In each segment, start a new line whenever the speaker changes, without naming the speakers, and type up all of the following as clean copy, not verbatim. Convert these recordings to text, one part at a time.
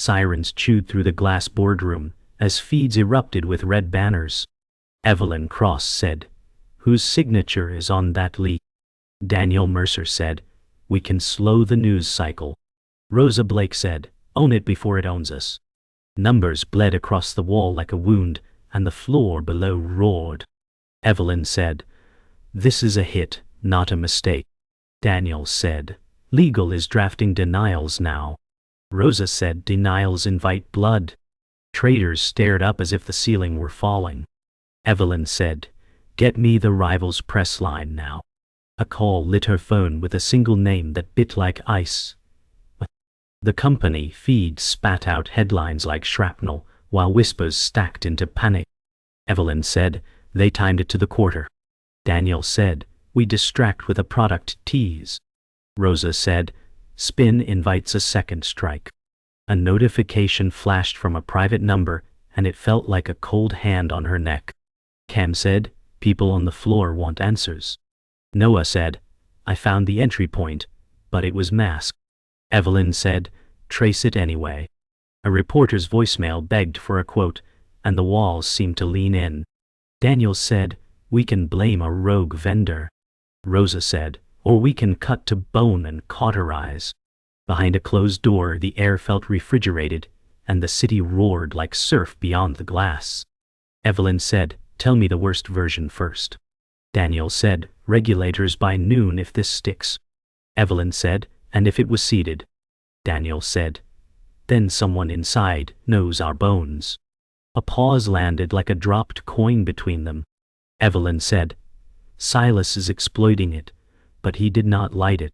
Sirens chewed through the glass boardroom as feeds erupted with red banners. Evelyn Cross said, "Whose signature is on that leak?" Daniel Mercer said, "We can slow the news cycle." Rosa Blake said, "Own it before it owns us." Numbers bled across the wall like a wound, and the floor below roared. Evelyn said, "This is a hit, not a mistake." Daniel said, "Legal is drafting denials now." Rosa said, "Denials invite blood." Traders stared up as if the ceiling were falling. Evelyn said, "Get me the Rivals press line now." A call lit her phone with a single name that bit like ice. The company feed spat out headlines like shrapnel, while whispers stacked into panic. Evelyn said, "They timed it to the quarter." Daniel said, "We distract with a product tease." Rosa said, "Spin invites a second strike." A notification flashed from a private number, and it felt like a cold hand on her neck. Cam said, "People on the floor want answers." Noah said, "I found the entry point, but it was masked." Evelyn said, "Trace it anyway." A reporter's voicemail begged for a quote, and the walls seemed to lean in. Daniel said, "We can blame a rogue vendor." Rosa said, "Or we can cut to bone and cauterize." Behind a closed door, the air felt refrigerated, and the city roared like surf beyond the glass. Evelyn said, "Tell me the worst version first." Daniel said, "Regulators by noon if this sticks." Evelyn said, "And if it was seeded?" Daniel said, "Then someone inside knows our bones." A pause landed like a dropped coin between them. Evelyn said, "Silas is exploiting it, but he did not light it."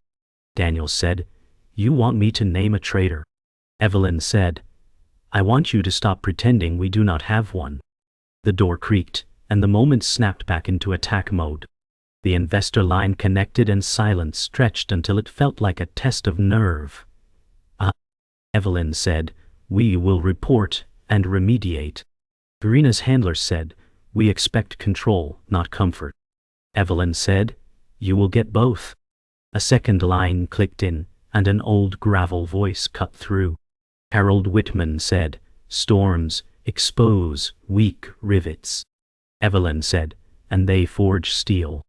Daniel said, "You want me to name a traitor?" Evelyn said, "I want you to stop pretending we do not have one." The door creaked, and the moment snapped back into attack mode. The investor line connected and silence stretched until it felt like a test of nerve. Evelyn said, "We will report and remediate." Verena's handler said, "We expect control, not comfort." Evelyn said, "You will get both." A second line clicked in, and an old gravel voice cut through. Harold Whitman said, "Storms expose weak rivets." Evelyn said, "And they forge steel."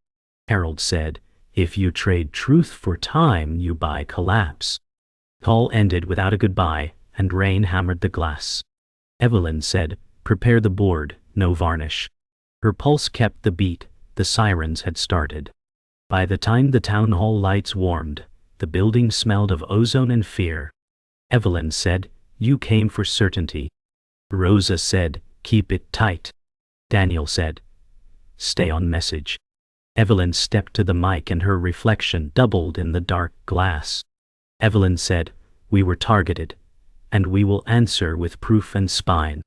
Harold said, "If you trade truth for time, you buy collapse." Call ended without a goodbye, and rain hammered the glass. Evelyn said, "Prepare the board, no varnish." Her pulse kept the beat. The sirens had started. By the time the town hall lights warmed, the building smelled of ozone and fear. Evelyn said, "You came for certainty." Rosa said, "Keep it tight." Daniel said, "Stay on message." Evelyn stepped to the mic and her reflection doubled in the dark glass. Evelyn said, "We were targeted, and we will answer with proof and spine."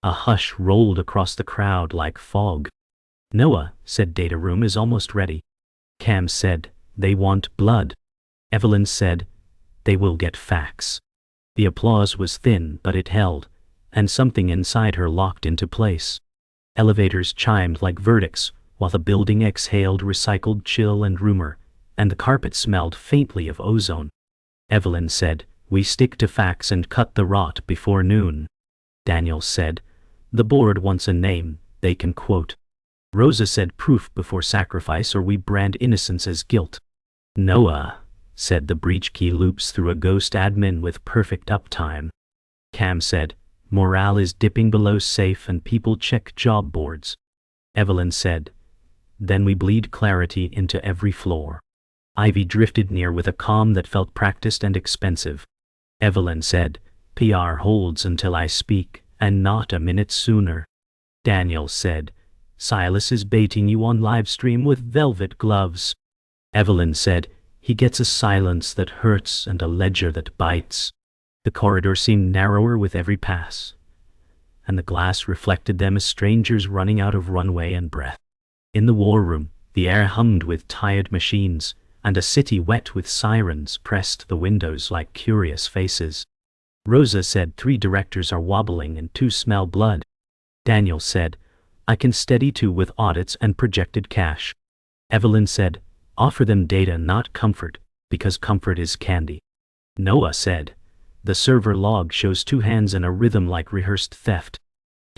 A hush rolled across the crowd like fog. "Noah," said Data Room is almost ready. Cam said, "They want blood." Evelyn said, "They will get facts." The applause was thin, but it held, and something inside her locked into place. Elevators chimed like verdicts, while the building exhaled recycled chill and rumor, and the carpet smelled faintly of ozone. Evelyn said, "We stick to facts and cut the rot before noon." Daniel said, "The board wants a name they can quote." Rosa said, "Proof before sacrifice or we brand innocence as guilt." "Noah," said the breach key loops through a ghost admin with perfect uptime. Cam said, "Morale is dipping below safe and people check job boards." Evelyn said, "Then we bleed clarity into every floor." Ivy drifted near with a calm that felt practiced and expensive. Evelyn said, "PR holds until I speak, and not a minute sooner." Daniel said, "Silas is baiting you on livestream with velvet gloves." Evelyn said, "He gets a silence that hurts and a ledger that bites." The corridor seemed narrower with every pass, and the glass reflected them as strangers running out of runway and breath. In the war room, the air hummed with tired machines, and a city wet with sirens pressed the windows like curious faces. Rosa said, "3 directors are wobbling and 2 smell blood." Daniel said, "I can steady 2 with audits and projected cash." Evelyn said, "Offer them data, not comfort, because comfort is candy." Noah said, The server log shows 2 hands in a rhythm like rehearsed theft.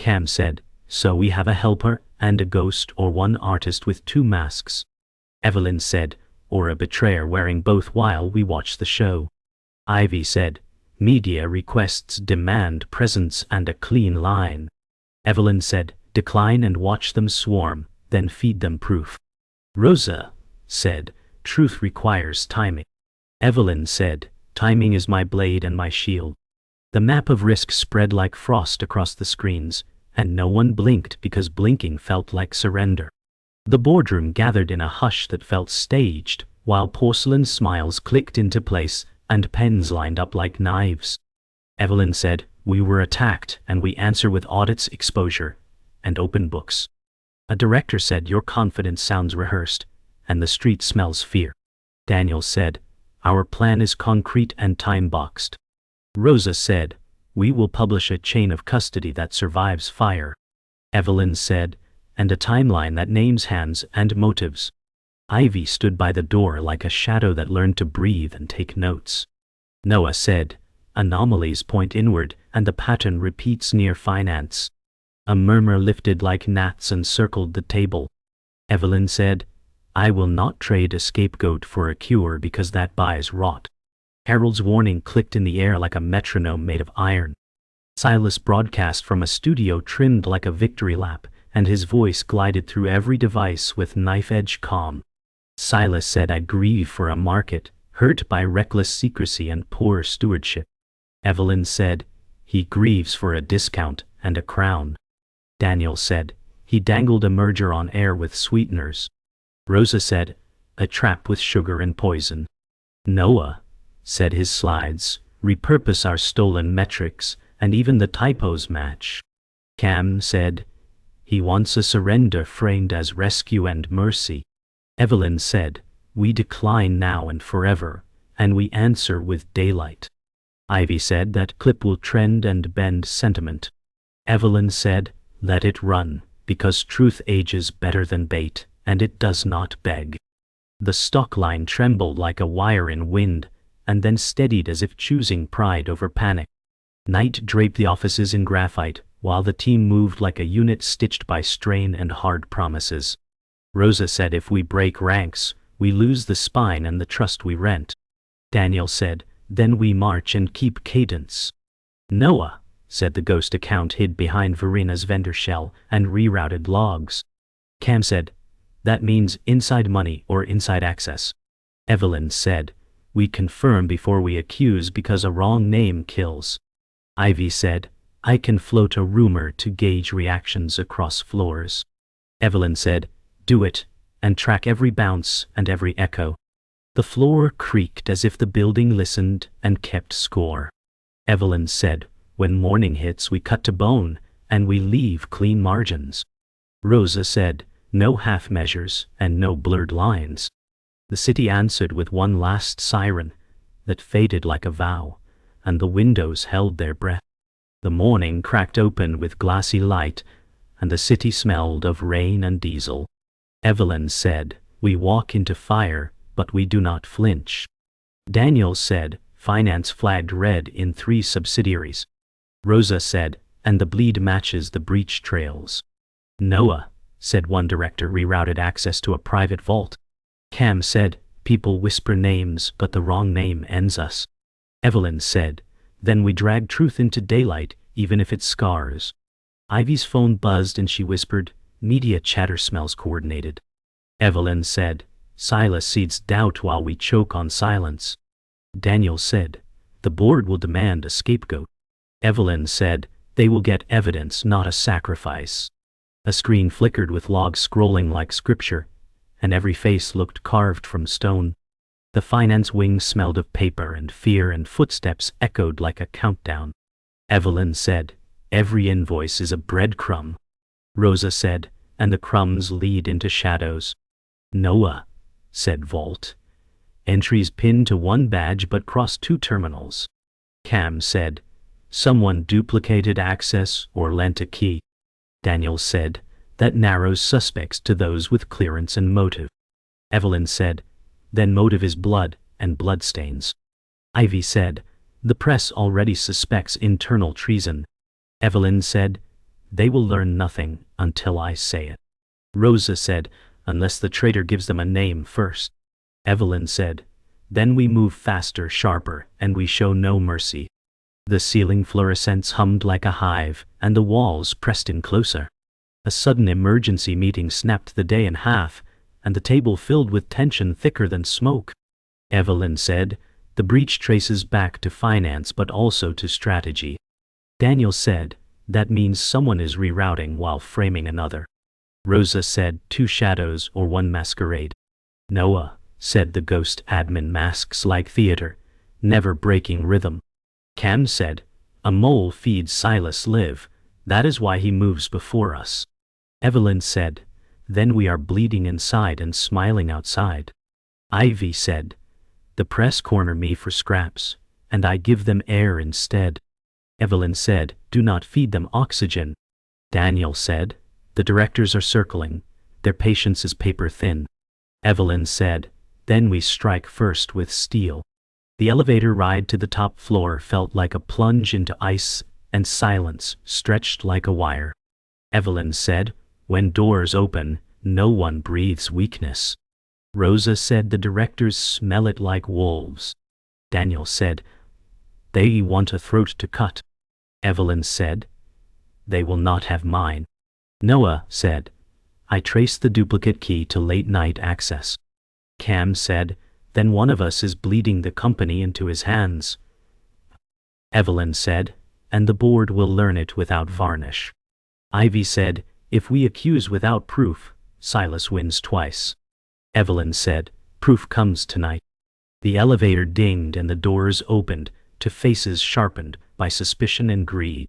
Cam said, so we have a helper and a ghost, or one artist with 2 masks. Evelyn said, or a betrayer wearing both while we watch the show. Ivy said, media requests demand presence and a clean line. Evelyn said, decline and watch them swarm, then feed them proof. Rosa said, truth requires timing. Evelyn said, timing is my blade and my shield. The map of risk spread like frost across the screens, and no one blinked because blinking felt like surrender. The boardroom gathered in a hush that felt staged, while porcelain smiles clicked into place and pens lined up like knives. Evelyn said, we were attacked and we answer with audits, exposure, and open books. A director said, your confidence sounds rehearsed, and the street smells fear. Daniel said, our plan is concrete and time-boxed. Rosa said, we will publish a chain of custody that survives fire. Evelyn said, and a timeline that names hands and motives. Ivy stood by the door like a shadow that learned to breathe and take notes. Noah said, anomalies point inward and the pattern repeats near finance. A murmur lifted like gnats and circled the table. Evelyn said, I will not trade a scapegoat for a cure because that buys rot. Harold's warning clicked in the air like a metronome made of iron. Silas broadcast from a studio trimmed like a victory lap, and his voice glided through every device with knife-edge calm. Silas said, I grieve for a market, hurt by reckless secrecy and poor stewardship. Evelyn said, he grieves for a discount and a crown. Daniel said, he dangled a merger on air with sweeteners. Rosa said, a trap with sugar and poison. Noah said, his slides repurpose our stolen metrics, and even the typos match. Cam said, he wants a surrender framed as rescue and mercy. Evelyn said, we decline now and forever, and we answer with daylight. Ivy said that clip will trend and bend sentiment. Evelyn said, let it run, because truth ages better than bait, and it does not beg. The stock line trembled like a wire in wind, and then steadied as if choosing pride over panic. Night draped the offices in graphite, while the team moved like a unit stitched by strain and hard promises. Rosa said, if we break ranks, we lose the spine and the trust we rent. Daniel said, then we march and keep cadence. Noah said, the ghost account hid behind Verina's vendor shell and rerouted logs. Cam said, that means inside money or inside access. Evelyn said, we confirm before we accuse because a wrong name kills. Ivy said, I can float a rumor to gauge reactions across floors. Evelyn said, do it, and track every bounce and every echo. The floor creaked as if the building listened and kept score. Evelyn said, when morning hits we cut to bone, and we leave clean margins. Rosa said, no half measures and no blurred lines. The city answered with one last siren that faded like a vow, and the windows held their breath. The morning cracked open with glassy light, and the city smelled of rain and diesel. Evelyn said, we walk into fire, but we do not flinch. Daniel said, finance flagged red in 3 subsidiaries. Rosa said, and the bleed matches the breach trails. Noah said, one director rerouted access to a private vault. Cam said, people whisper names, but the wrong name ends us. Evelyn said, then we drag truth into daylight, even if it scars. Ivy's phone buzzed and she whispered, media chatter smells coordinated. Evelyn said, Silas seeds doubt while we choke on silence. Daniel said, the board will demand a scapegoat. Evelyn said, they will get evidence, not a sacrifice. A screen flickered with logs scrolling like scripture, and every face looked carved from stone. The finance wing smelled of paper and fear, and footsteps echoed like a countdown. Evelyn said, every invoice is a breadcrumb. Rosa said, and the crumbs lead into shadows. Noah said, vault. Entries pinned to one badge but cross 2 terminals. Cam said, someone duplicated access or lent a key. Daniel said, that narrows suspects to those with clearance and motive. Evelyn said, then motive is blood and bloodstains. Ivy said, The press already suspects internal treason. Evelyn said, they will learn nothing until I say it. Rosa said, unless the traitor gives them a name first. Evelyn said, then we move faster, sharper, and we show no mercy. The ceiling fluorescents hummed like a hive, and the walls pressed in closer. A sudden emergency meeting snapped the day in half, and the table filled with tension thicker than smoke. Evelyn said, the breach traces back to finance but also to strategy. Daniel said, that means someone is rerouting while framing another. Rosa said, two shadows or one masquerade. Noah, said the ghost admin, masks like theater, never breaking rhythm. Cam said, a mole feeds Silas live, that is why he moves before us. Evelyn said, then we are bleeding inside and smiling outside. Ivy said, the press corner me for scraps, and I give them air instead. Evelyn said, do not feed them oxygen. Daniel said, the directors are circling, their patience is paper thin. Evelyn said, then we strike first with steel. The elevator ride to the top floor felt like a plunge into ice and silence, stretched like a wire. Evelyn said, when doors open, no one breathes weakness. Rosa said, the directors smell it like wolves. Daniel said, they want a throat to cut. Evelyn said, they will not have mine. Noah said, I traced the duplicate key to late-night access. Cam said, then one of us is bleeding the company into his hands. Evelyn said, and the board will learn it without varnish. Ivy said, if we accuse without proof, Silas wins twice. Evelyn said, proof comes tonight. The elevator dinged and the doors opened to faces sharpened by suspicion and greed.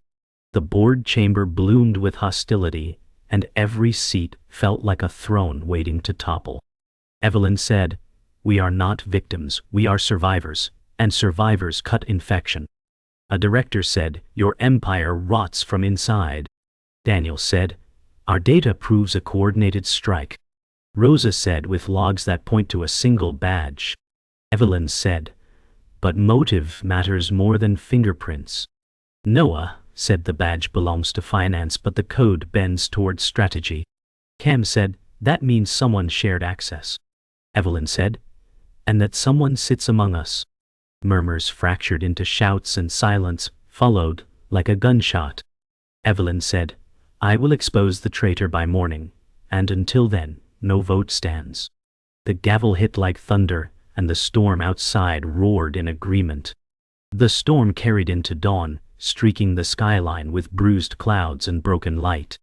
The board chamber bloomed with hostility, and every seat felt like a throne waiting to topple. Evelyn said, we are not victims, we are survivors, and survivors cut infection. A director said, your empire rots from inside. Daniel said, our data proves a coordinated strike. Rosa said, with logs that point to a single badge. Evelyn said, but motive matters more than fingerprints. Noah said, the badge belongs to finance but the code bends towards strategy. Cam said, that means someone shared access. Evelyn said, and that someone sits among us. Murmurs fractured into shouts and silence followed like a gunshot. Evelyn said, I will expose the traitor by morning, and until then, no vote stands. The gavel hit like thunder, and the storm outside roared in agreement. The storm carried into dawn, streaking the skyline with bruised clouds and broken light.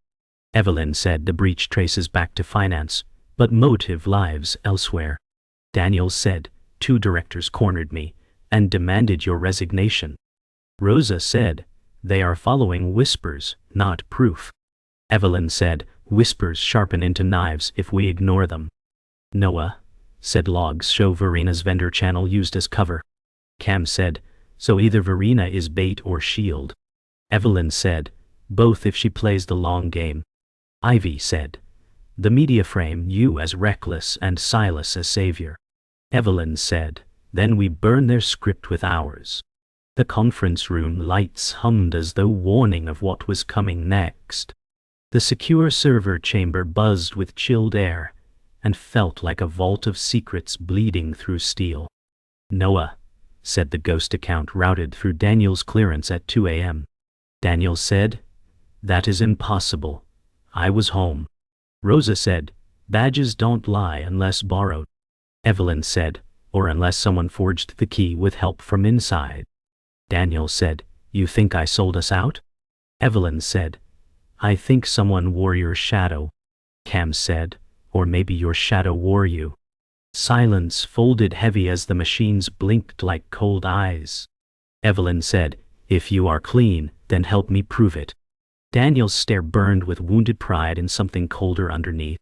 Evelyn said, the breach traces back to finance, but motive lies elsewhere. Daniel said, two directors cornered me and demanded your resignation. Rosa said, they are following whispers, not proof. Evelyn said, whispers sharpen into knives if we ignore them. Noah said, logs show Verina's vendor channel used as cover. Cam said, so either Verena is bait or shield. Evelyn said, both if she plays the long game. Ivy said, the media frame you as reckless and Silas as savior. Evelyn said, then we burn their script with ours. The conference room lights hummed as though warning of what was coming next. The secure server chamber buzzed with chilled air and felt like a vault of secrets bleeding through steel. Noah said, the ghost account routed through Daniel's clearance at 2 a.m. Daniel said, that is impossible. I was home. Rosa said, badges don't lie unless borrowed. Evelyn said, or unless someone forged the key with help from inside. Daniel said, you think I sold us out? Evelyn said, I think someone wore your shadow. Cam said, or maybe your shadow wore you. Silence folded heavy as the machines blinked like cold eyes. Evelyn said, if you are clean, then help me prove it. Daniel's stare burned with wounded pride and something colder underneath.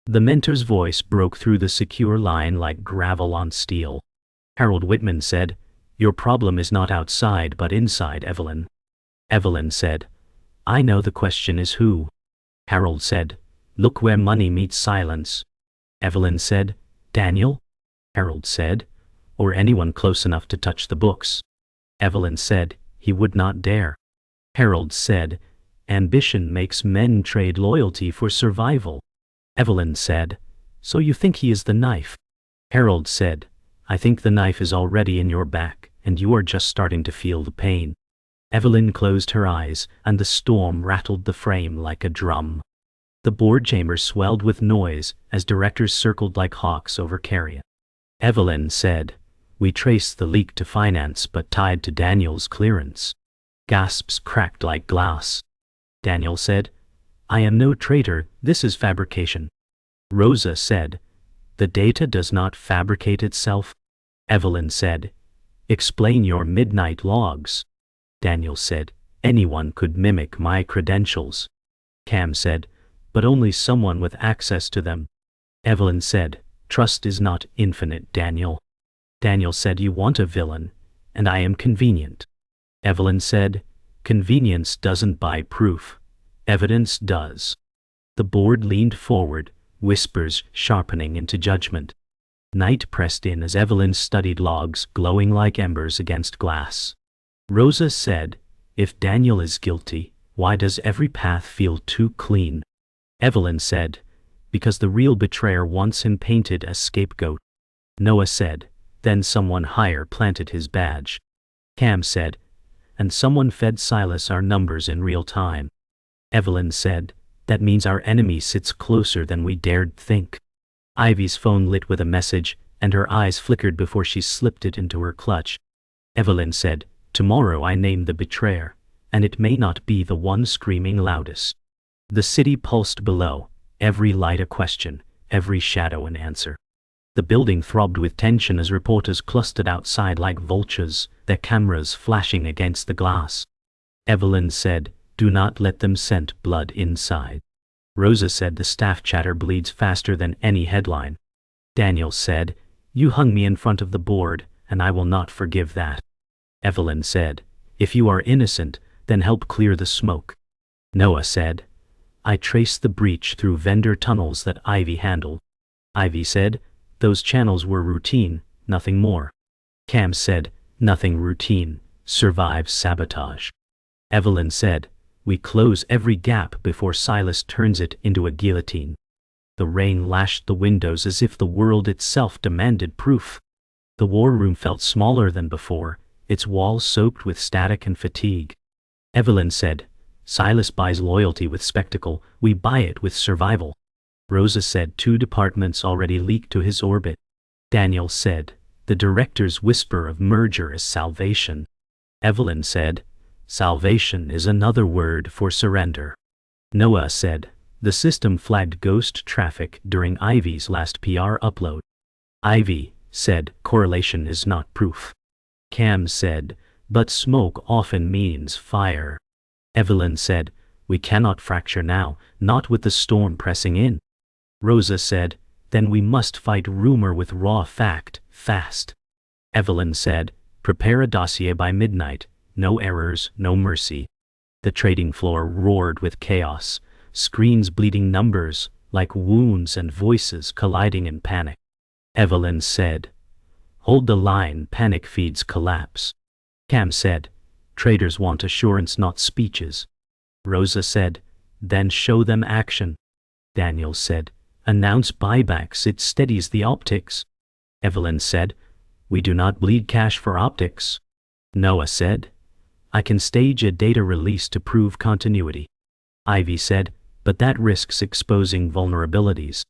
The mentor's voice broke through the secure line like gravel on steel. Harold Whitman said, your problem is not outside but inside, Evelyn. Evelyn said, I know the question is who. Harold said, look where money meets silence. Evelyn said, Daniel? Harold said, or anyone close enough to touch the books. Evelyn said, he would not dare. Harold said, ambition makes men trade loyalty for survival. Evelyn said, so you think he is the knife? Harold said, I think the knife is already in your back, and you are just starting to feel the pain. Evelyn closed her eyes, and the storm rattled the frame like a drum. The board chamber swelled with noise as directors circled like hawks over carrion. Evelyn said, we traced the leak to finance but tied to Daniel's clearance. Gasps cracked like glass. Daniel said, I am no traitor, this is fabrication. Rosa said, the data does not fabricate itself. Evelyn said, explain your midnight logs. Daniel said, anyone could mimic my credentials. Cam said, but only someone with access to them. Evelyn said, trust is not infinite, Daniel. Daniel said, you want a villain, and I am convenient. Evelyn said, convenience doesn't buy proof. Evidence does. The board leaned forward, whispers sharpening into judgment. Night pressed in as Evelyn studied logs glowing like embers against glass. Rosa said, if Daniel is guilty, why does every path feel too clean? Evelyn said, because the real betrayer wants him painted as scapegoat. Noah said, then someone higher planted his badge. Cam said, and someone fed Silas our numbers in real time. Evelyn said, that means our enemy sits closer than we dared think. Ivy's phone lit with a message, and her eyes flickered before she slipped it into her clutch. Evelyn said, tomorrow I name the betrayer, and it may not be the one screaming loudest. The city pulsed below, every light a question, every shadow an answer. The building throbbed with tension as reporters clustered outside like vultures, their cameras flashing against the glass. Evelyn said, do not let them scent blood inside. Rosa said, the staff chatter bleeds faster than any headline. Daniel said, you hung me in front of the board, and I will not forgive that. Evelyn said, if you are innocent, then help clear the smoke. Noah said, I traced the breach through vendor tunnels that Ivy handled. Ivy said, those channels were routine, nothing more. Cam said, nothing routine, survives sabotage. Evelyn said, we close every gap before Silas turns it into a guillotine. The rain lashed the windows as if the world itself demanded proof. The war room felt smaller than before, its walls soaked with static and fatigue. Evelyn said, Silas buys loyalty with spectacle, we buy it with survival. Rosa said, 2 departments already leaked to his orbit. Daniel said, the director's whisper of merger is salvation. Evelyn said, salvation is another word for surrender. Noah said, the system flagged ghost traffic during Ivy's last PR upload. Ivy said, correlation is not proof. Cam said, but smoke often means fire. Evelyn said, we cannot fracture now, not with the storm pressing in. Rosa said, then we must fight rumor with raw fact, fast. Evelyn said, prepare a dossier by midnight, no errors, no mercy. The trading floor roared with chaos, screens bleeding numbers, like wounds and voices colliding in panic. Evelyn said, hold the line, panic feeds collapse. Cam said, traders want assurance, not speeches. Rosa said, then show them action. Daniel said, announce buybacks, it steadies the optics. Evelyn said, we do not bleed cash for optics. Noah said, I can stage a data release to prove continuity. Ivy said, but that risks exposing vulnerabilities.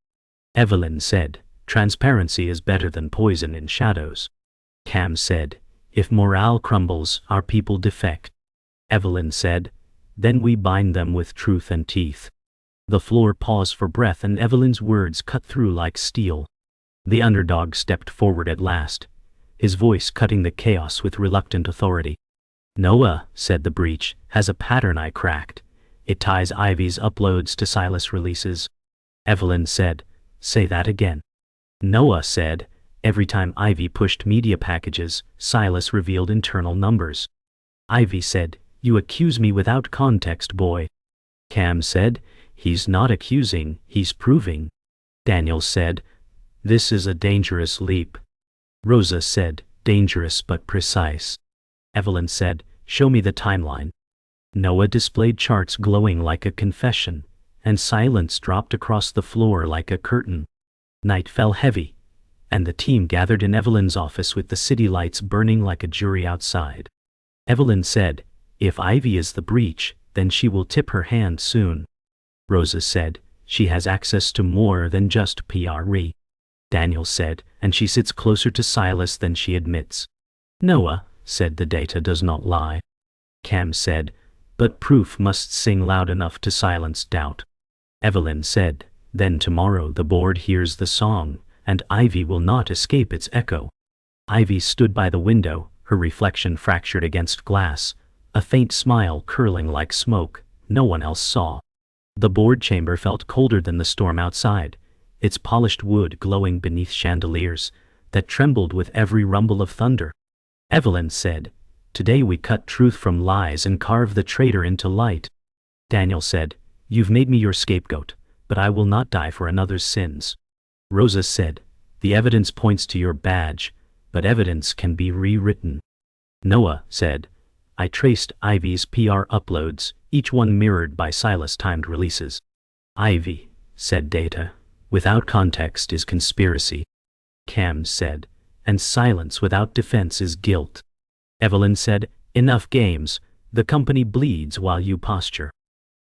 Evelyn said, transparency is better than poison in shadows. Cam said, if morale crumbles, our people defect. Evelyn said, then we bind them with truth and teeth. The floor paused for breath, and Evelyn's words cut through like steel. The underdog stepped forward at last, his voice cutting the chaos with reluctant authority. Noah, said the breach, has a pattern I cracked. It ties Ivy's uploads to Silas releases. Evelyn said, say that again. Noah said, every time Ivy pushed media packages, Silas revealed internal numbers. Ivy said, you accuse me without context, boy. Cam said, he's not accusing, he's proving. Daniel said, this is a dangerous leap. Rosa said, dangerous but precise. Evelyn said, show me the timeline. Noah displayed charts glowing like a confession, and silence dropped across the floor like a curtain. Night fell heavy, and the team gathered in Evelyn's office with the city lights burning like a jury outside. Evelyn said, if Ivy is the breach, then she will tip her hand soon. Rosa said, she has access to more than just PRE. Daniel said, and she sits closer to Silas than she admits. Noah said, the data does not lie. Cam said, but proof must sing loud enough to silence doubt. Evelyn said, then tomorrow the board hears the song, and Ivy will not escape its echo. Ivy stood by the window, her reflection fractured against glass, a faint smile curling like smoke no one else saw. The board chamber felt colder than the storm outside, its polished wood glowing beneath chandeliers that trembled with every rumble of thunder. Evelyn said, today we cut truth from lies and carve the traitor into light. Daniel said, you've made me your scapegoat, but I will not die for another's sins. Rosa said, the evidence points to your badge, but evidence can be rewritten. Noah said, I traced Ivy's PR uploads, each one mirrored by Silas-timed releases. Ivy said, data without context is conspiracy. Cam said, and silence without defense is guilt. Evelyn said, enough games, the company bleeds while you posture.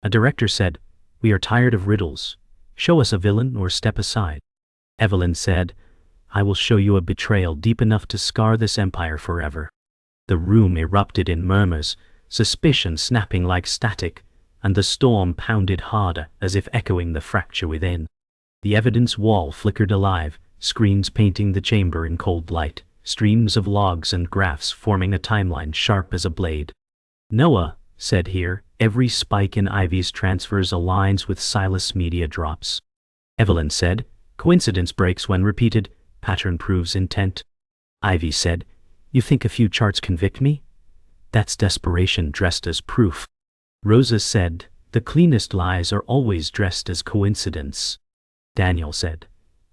A director said, we are tired of riddles, show us a villain or step aside. Evelyn said, I will show you a betrayal deep enough to scar this empire forever. The room erupted in murmurs, suspicion snapping like static, and the storm pounded harder as if echoing the fracture within. The evidence wall flickered alive, screens painting the chamber in cold light, streams of logs and graphs forming a timeline sharp as a blade. Noah said, here, every spike in Ivy's transfers aligns with Silas' media drops. Evelyn said, coincidence breaks when repeated, pattern proves intent. Ivy said, you think a few charts convict me? That's desperation dressed as proof. Rosa said, the cleanest lies are always dressed as coincidence. Daniel said,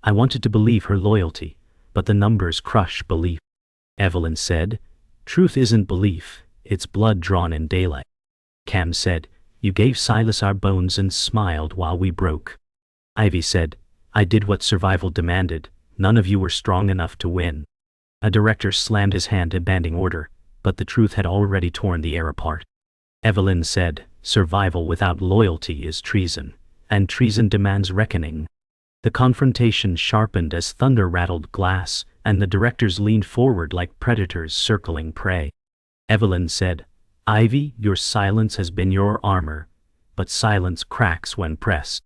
I wanted to believe her loyalty, but the numbers crush belief. Evelyn said, truth isn't belief, it's blood drawn in daylight. Cam said, you gave Silas our bones and smiled while we broke. Ivy said, I did what survival demanded, none of you were strong enough to win. A director slammed his hand demanding order, but the truth had already torn the air apart. Evelyn said, survival without loyalty is treason, and treason demands reckoning. The confrontation sharpened as thunder rattled glass, and the directors leaned forward like predators circling prey. Evelyn said, Ivy, your silence has been your armor, but silence cracks when pressed.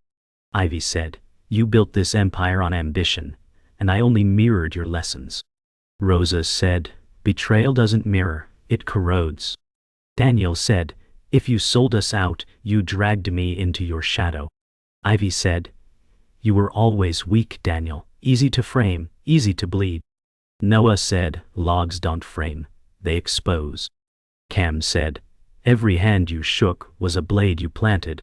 Ivy said, you built this empire on ambition, and I only mirrored your lessons. Rosa said, betrayal doesn't mirror, it corrodes. Daniel said, if you sold us out, you dragged me into your shadow. Ivy said, you were always weak, Daniel, easy to frame, easy to bleed. Noah said, logs don't frame, they expose. Cam said, every hand you shook was a blade you planted.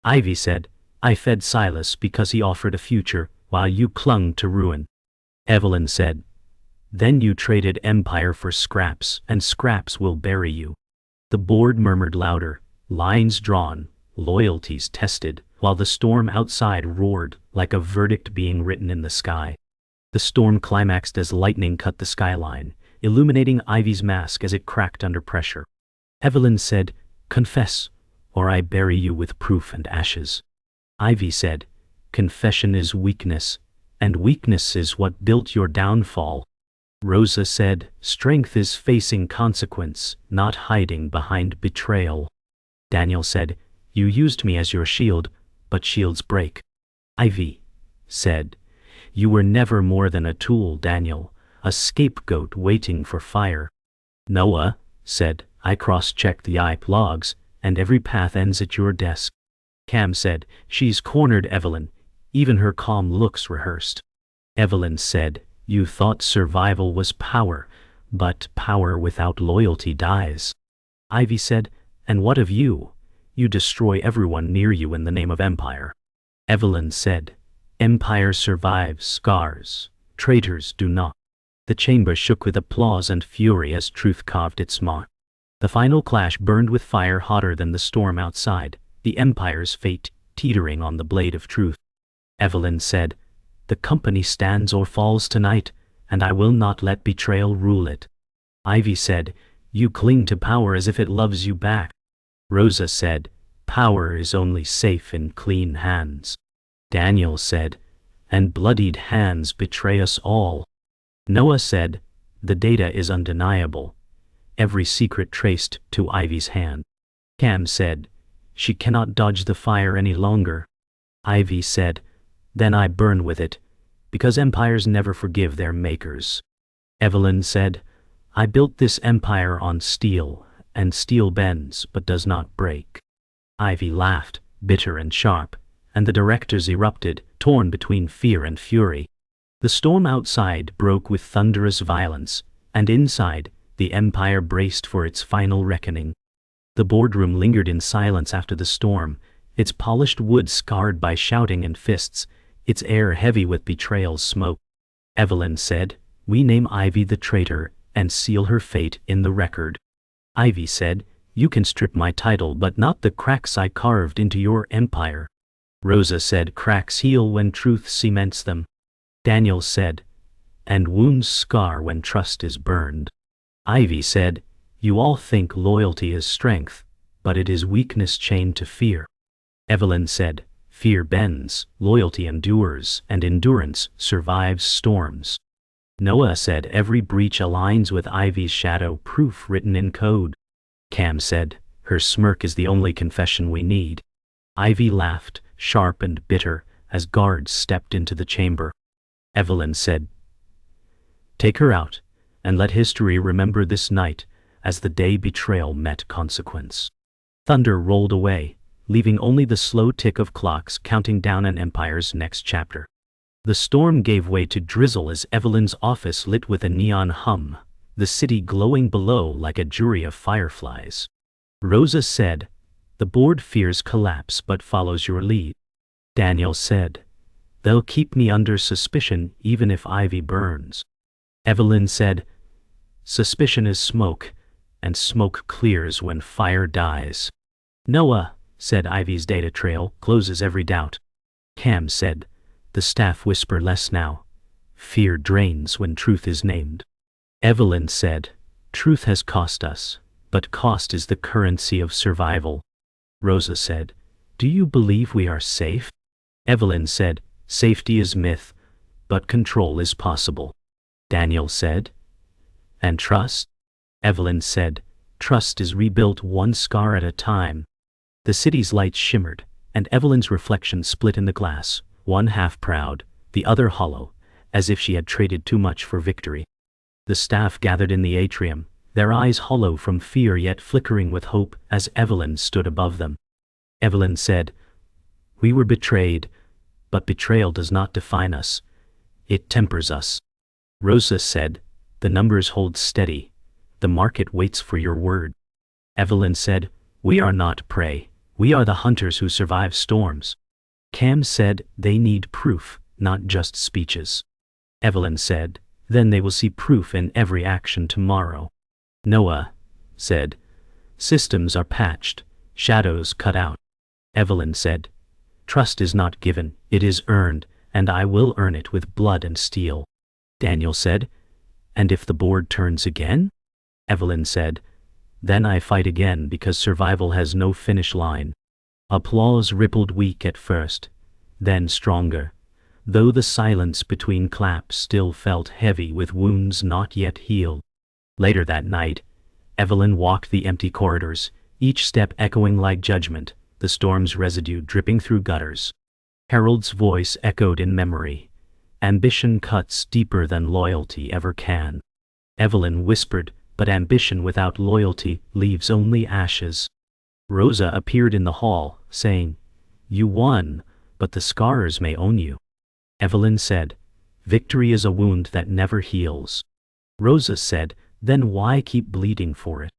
Ivy said, I fed Silas because he offered a future, while you clung to ruin. Evelyn said, then you traded empire for scraps, and scraps will bury you. The board murmured louder, lines drawn, loyalties tested, while the storm outside roared like a verdict being written in the sky. The storm climaxed as lightning cut the skyline, illuminating Ivy's mask as it cracked under pressure. Evelyn said, confess, or I bury you with proof and ashes. Ivy said, confession is weakness, and weakness is what built your downfall. Rosa said, strength is facing consequence, not hiding behind betrayal. Daniel said, you used me as your shield, but shields break. Ivy said, you were never more than a tool, Daniel, a scapegoat waiting for fire. Noah said, I cross-checked the IP logs, and every path ends at your desk. Cam said, she's cornered Evelyn, even her calm looks rehearsed. Evelyn said, you thought survival was power, but power without loyalty dies. Ivy said, and what of you? You destroy everyone near you in the name of empire. Evelyn said, empire survives scars, traitors do not. The chamber shook with applause and fury as truth carved its mark. The final clash burned with fire hotter than the storm outside, the Empire's fate teetering on the blade of truth. Evelyn said, "The company stands or falls tonight, and I will not let betrayal rule it." Ivy said, "You cling to power as if it loves you back." Rosa said, "Power is only safe in clean hands." Daniel said, "And bloodied hands betray us all." Noah said, "The data is undeniable. Every secret traced to Ivy's hand." Cam said, "She cannot dodge the fire any longer." Ivy said, "Then I burn with it, because empires never forgive their makers." Evelyn said, "I built this empire on steel, and steel bends but does not break." Ivy laughed, bitter and sharp, and the directors erupted, torn between fear and fury. The storm outside broke with thunderous violence, and inside, the empire braced for its final reckoning. The boardroom lingered in silence after the storm, its polished wood scarred by shouting and fists, its air heavy with betrayal's smoke. Evelyn said, "We name Ivy the traitor and seal her fate in the record." Ivy said, "You can strip my title but not the cracks I carved into your empire." Rosa said, "Cracks heal when truth cements them." Daniel said, "And wounds scar when trust is burned." Ivy said, "You all think loyalty is strength, but it is weakness chained to fear." Evelyn said, "Fear bends, loyalty endures, and endurance survives storms." Noah said, "Every breach aligns with Ivy's shadow, proof written in code." Cam said, "Her smirk is the only confession we need." Ivy laughed, sharp and bitter, as guards stepped into the chamber. Evelyn said, "Take her out, and let history remember this night as the day betrayal met consequence." Thunder rolled away, leaving only the slow tick of clocks counting down an empire's next chapter. The storm gave way to drizzle as Evelyn's office lit with a neon hum, the city glowing below like a jury of fireflies. Rosa said, "The board fears collapse but follows your lead." Daniel said, "They'll keep me under suspicion even if Ivy burns." Evelyn said, "Suspicion is smoke, and smoke clears when fire dies." Noah said, "Ivy's data trail closes every doubt." Cam said, "The staff whisper less now. Fear drains when truth is named." Evelyn said, "Truth has cost us, but cost is the currency of survival." Rosa said, "Do you believe we are safe?" Evelyn said, "Safety is myth, but control is possible." Daniel said, "And trust?" Evelyn said, "Trust is rebuilt one scar at a time." The city's lights shimmered, and Evelyn's reflection split in the glass, one half proud, the other hollow, as if she had traded too much for victory. The staff gathered in the atrium, their eyes hollow from fear yet flickering with hope as Evelyn stood above them. Evelyn said, "We were betrayed, but betrayal does not define us. It tempers us." Rosa said, "The numbers hold steady. The market waits for your word." Evelyn said, "We are not prey. We are the hunters who survive storms." Cam said, "They need proof, not just speeches." Evelyn said, "Then they will see proof in every action tomorrow." Noah said, "Systems are patched, shadows cut out." Evelyn said, "Trust is not given, it is earned, and I will earn it with blood and steel." Daniel said, "And if the board turns again?" Evelyn said, "Then I fight again because survival has no finish line." Applause rippled weak at first, then stronger, though the silence between claps still felt heavy with wounds not yet healed. Later that night, Evelyn walked the empty corridors, each step echoing like judgment, the storm's residue dripping through gutters. Harold's voice echoed in memory. "Ambition cuts deeper than loyalty ever can." Evelyn whispered, "But ambition without loyalty leaves only ashes." Rosa appeared in the hall, saying, "You won, but the scars may own you." Evelyn said, "Victory is a wound that never heals." Rosa said, "Then why keep bleeding for it?"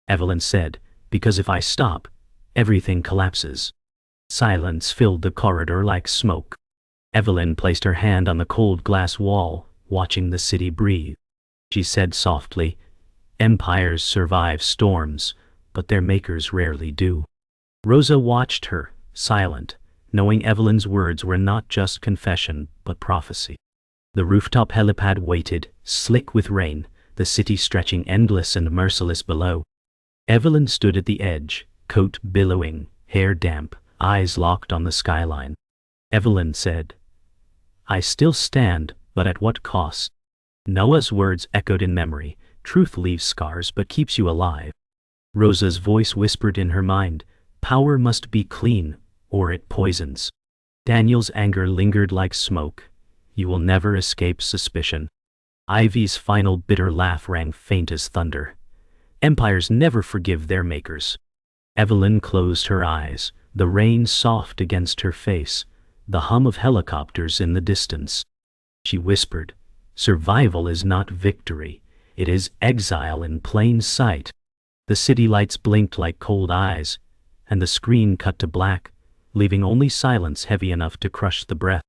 Evelyn said, "Because if I stop, everything collapses." Silence filled the corridor like smoke. Evelyn placed her hand on the cold glass wall, watching the city breathe. She said softly, Empires survive storms, but their makers rarely do. Rosa watched her, silent, knowing Evelyn's words were not just confession, but prophecy. The rooftop helipad waited, slick with rain, the city stretching endless and merciless below. Evelyn stood at the edge, coat billowing, hair damp, eyes locked on the skyline. Evelyn said, "I still stand, but at what cost?" Noah's words echoed in memory. Truth leaves scars but keeps you alive. Rosa's voice whispered in her mind, "Power must be clean, or it poisons." Daniel's anger lingered like smoke. "You will never escape suspicion." Ivy's final bitter laugh rang faint as thunder. Empires never forgive their makers. Evelyn closed her eyes, the rain soft against her face, the hum of helicopters in the distance. She whispered, "Survival is not victory, it is exile in plain sight." The city lights blinked like cold eyes, and the screen cut to black, leaving only silence heavy enough to crush the breath.